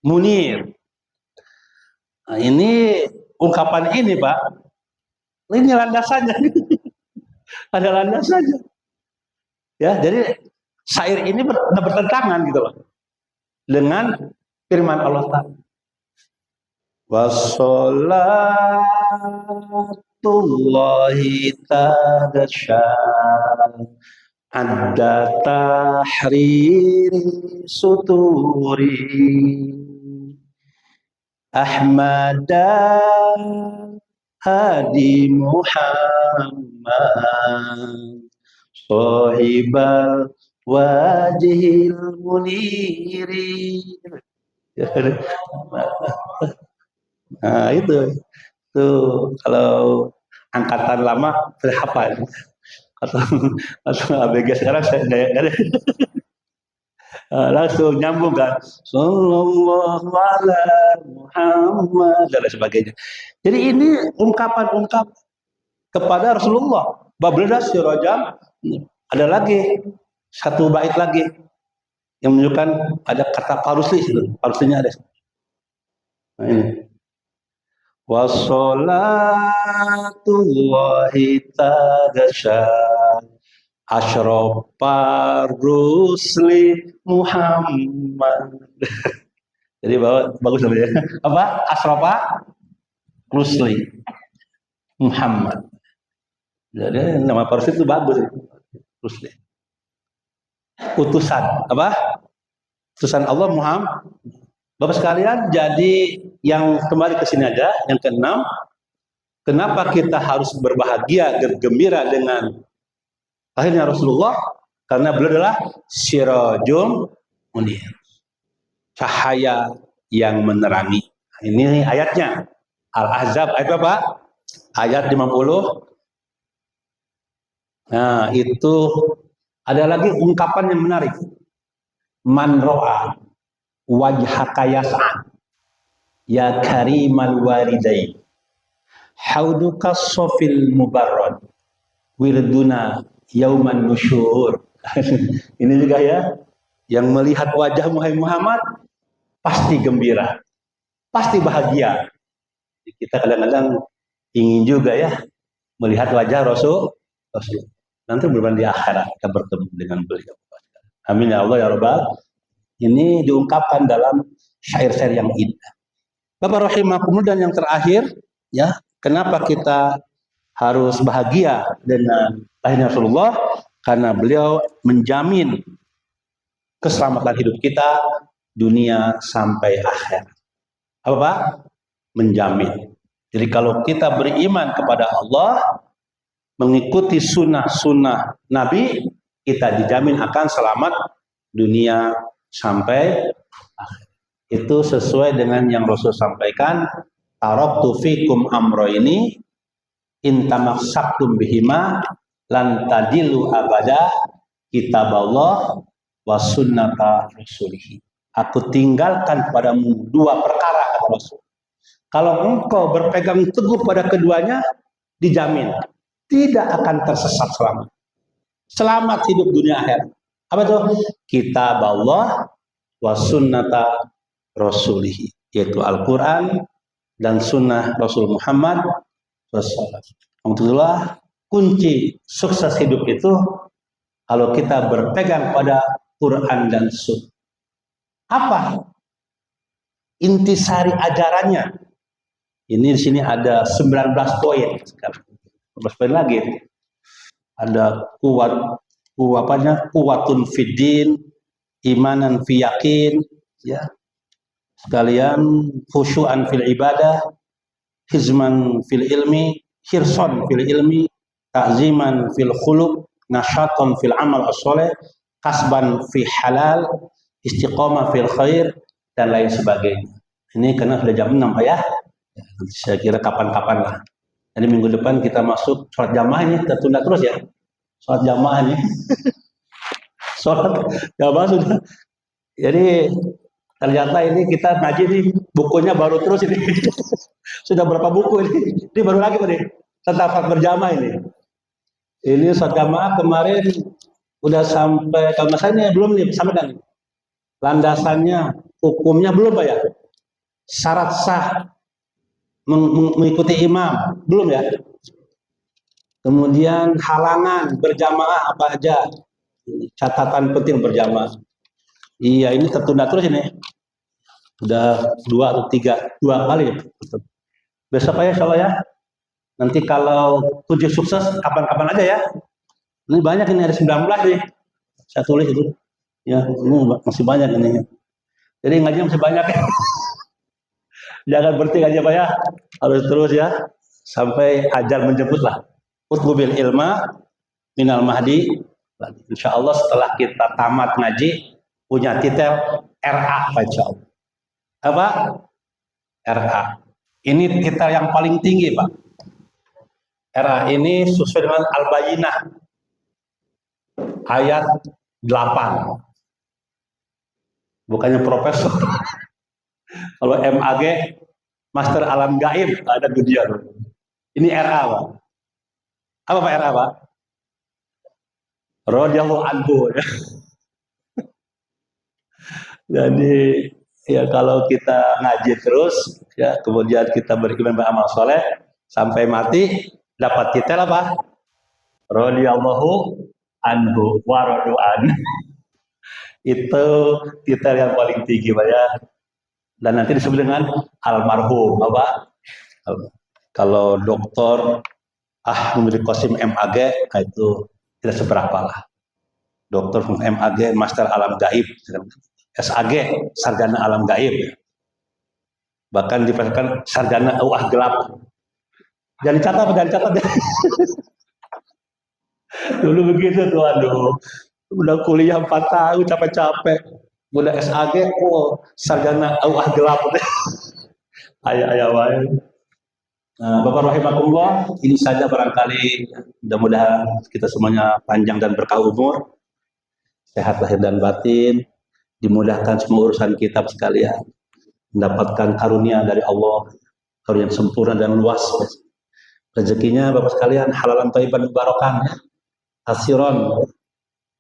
munir. Nah, ini ungkapan ini Pak. Ini landasannya. Ada landasannya. Ya, jadi syair ini bertentangan gitu loh dengan firman Allah Ta'ala. Wassalatullahi tagsha adda tahriri suturi Ahmad Hadi Muhammad sohibal wajhil muniri. Nah itu kalau angkatan lama hafal. Atau ABG sekarang saya gaya langsung nyambung kan. Sallallahu ala Muhammad dan lain sebagainya. Jadi ini ungkapan-ungkapan kepada Rasulullah. Babladah sirajam. Ada lagi satu bait lagi yang menunjukkan ada kata parusli itu. Paruslinya ada. Nah ini. Wassalatullahi tagasha asyrafar rusli Muhammad. Jadi bagus ya. Apa? Asrafa rusli Muhammad. Jadi nama Parsi itu bagus. Rusli. Utusan apa? Utusan Allah Muhammad. Bapak sekalian, jadi yang kembali ke sini aja, yang keenam, kenapa kita harus berbahagia, bergembira dengan lahirnya Rasulullah? Karena beliau adalah sirajum munir, cahaya yang menerangi. Ini ayatnya. Al-Ahzab ayat apa? Ayat 50. Nah, itu ada lagi ungkapan yang menarik. Man ro'a wajhaka yas'an ya karimal walidain hauduka sofil mubarrad wirduna yauman nusyur. Ini juga ya, yang melihat wajah Muhammad pasti gembira, pasti bahagia. Kita kadang-kadang ingin juga ya melihat wajah Rasul. Nanti berbanding di akhirat kita bertemu dengan beliau. Amin ya Allah ya Rabbal. Ini diungkapkan dalam syair-syair yang indah. Bapak rahimakumullah, dan yang terakhir, ya, kenapa kita harus bahagia dengan lahirnya Rasulullah? Karena beliau menjamin keselamatan hidup kita dunia sampai akhir. Apa Pak? Menjamin. Jadi kalau kita beriman kepada Allah, mengikuti sunnah-sunnah Nabi, kita dijamin akan selamat dunia sampai akhir. Itu sesuai dengan yang Rasul sampaikan, taraktu fikum amroini in tamassaktum bihima lan tadillu abada kitab Allah wa sunnata rasulih. Aku tinggalkan padamu dua perkara, kata Rasul. Kalau engkau berpegang teguh pada keduanya, dijamin tidak akan tersesat selamat. Selamat hidup dunia akhirat. Apa itu? Kitab Allah wa sunnata rasulihi, yaitu Al-Quran dan sunnah Rasul Muhammad SAW. Alhamdulillah, kunci sukses hidup itu kalau kita berpegang pada Quran dan sunnah. Apa intisari ajarannya? Ini di sini ada 19 poin. Sekarang 19 poin lagi. Ada kuwatun fiddin, imanan fi yakin, ya. Sekalian khusyu'an fil ibadah, hizman fil ilmi, hirson fil ilmi, ta'ziman fil khuluq, nasyatan fil amal as-soleh, kasban fi halal, istiqomah fil khair, dan lain sebagainya. Ini karena sudah jam 6 Pak ya. Nanti saya kira kapan-kapan lah. Jadi minggu depan kita masuk sholat jamaah ini, kita tunda terus ya. Sholat jamaah ini. Sholat jamaah sudah. Jadi ternyata ini kita ngaji nih, bukunya baru terus ini. Sudah berapa buku ini? Ini baru lagi Pak nih, tentang sholat berjamaah ini. Ini sholat jamaah kemarin udah sampai, kalau misalnya belum nih, sampai kan? Landasannya, hukumnya belum Pak ya? Syarat sah mengikuti imam, belum ya? Kemudian halangan berjamaah apa aja? Catatan penting berjamaah. Iya, ini tertunda terus ini. Udah 2 atau 2 kali. Besok aja insya Allah ya. Nanti kalau kunci sukses kapan-kapan aja ya. Ini banyak ini, ada 19 nih. Saya tulis itu. Ya, ini masih banyak ini. Jadi ngaji masih banyak ya. Jangan berhenti ngaji Pak ya. Harus terus ya. Sampai ajal menjemput lah. Utlubil ilma minal mahdi. Insya Allah setelah kita tamat ngaji, punya titel RA Pak insya Allah. Apa? RA. Ini titel yang paling tinggi Pak. RA ini sesuai dengan Al-Bayyinah ayat 8. Bukannya profesor. Kalau MAG, Master Alam Gaib, ada dunia. Ini RA, Pak. Apa Pak RA, Pak? Radhiyallahu anhu. Jadi ya kalau kita ngaji terus, ya kemudian kita beriman beramal soleh sampai mati, dapat titel apa? Radhiyallahu anhu wa radu'an. Itu titel yang paling tinggi, Pak ya. Dan nanti disebut dengan almarhum, apa? Kalau doktor memiliki Qasim MAG, itu tidak seberapa lah. Dokter MAG, Master Alam Gaib, SAG, Sarjana Alam Gaib. Bahkan diperkatakan Sarjana UAH Gelap. Jangan catat. Dulu begitu tuh, aduh. Udah kuliah 4 tahun, capek-capek. Udah SAG, Sarjana UAH Gelap. Ayah wae. Bapak rahimakumullah, ini saja barangkali, mudah-mudahan kita semuanya panjang dan berkah umur, sehat lahir dan batin, dimudahkan semua urusan kita sekalian, mendapatkan karunia dari Allah, karunia yang sempurna dan luas. Rezekinya Bapak sekalian halalan thayyiban barokah, hasiron.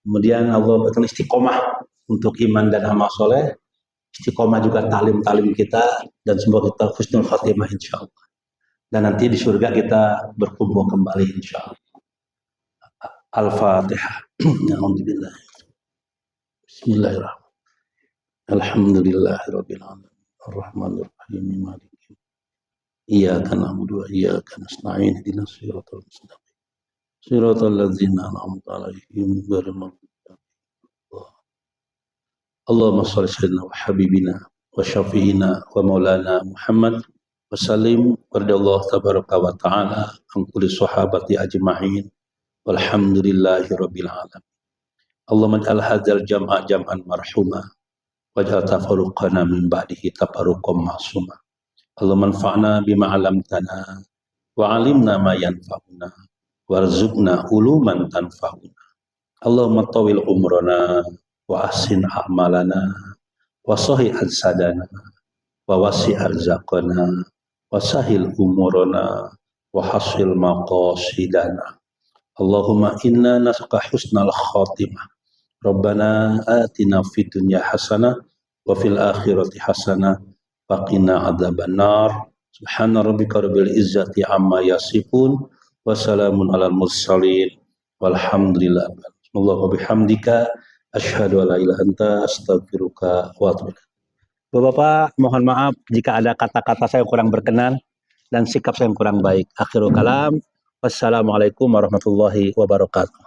Kemudian Allah berikan istiqomah untuk iman dan amal soleh, istiqomah juga talim kita, dan semoga kita husnul khatimah insyaallah. Dan nanti di surga kita berkumpul kembali insyaallah. Al-Fatihah. Alhamdulillah. Bismillahirrahmanirrahim. Alhamdulillahirabbil alamin. Arrahmanir rahim. Maliki. Iyyaka na'budu wa iyyaka nasta'in. Ihdinas siratal mustaqim. Siratal ladzina an'amta 'alaihim ghairil maghdubi 'alaihim. Allahumma shalli 'ala habibina wa syafi'ina wa maulana Muhammad wasallim warḍallahu tabaraka wa ta'ala an kulli sahabati ajma'in walhamdulillahi rabbil alamin. Allahumma ij'al hadzal jam'a jam'an marhuma waj'al tafarruqana min ba'dihi tafarruqan ma'suma. Allahumma anfa'na bima 'allamtana wa 'allimna ma yanfa'una warzuqna uluman tanfa'una. Allahumma tawil umrana wa ahsin a'malana wa sahih ajsadana wa wasi' arzaqana wa sahil umurana wa hasil maqasidana. Allahumma inna nas'aluka husnal khatimah. Rabbana atina fid dunya hasanah wa fil akhirati hasanah wa qina adzabannar. Subhana rabbika rabbil izzati amma yasifun wa salamun alal mursalin walhamdulillah. Allahu bihamdika asyhadu an la ilaha illa anta astaghfiruka wa atubu ilaik. Bapak, mohon maaf jika ada kata-kata saya kurang berkenan dan sikap saya yang kurang baik. Akhirul kalam. Wassalamualaikum warahmatullahi wabarakatuh.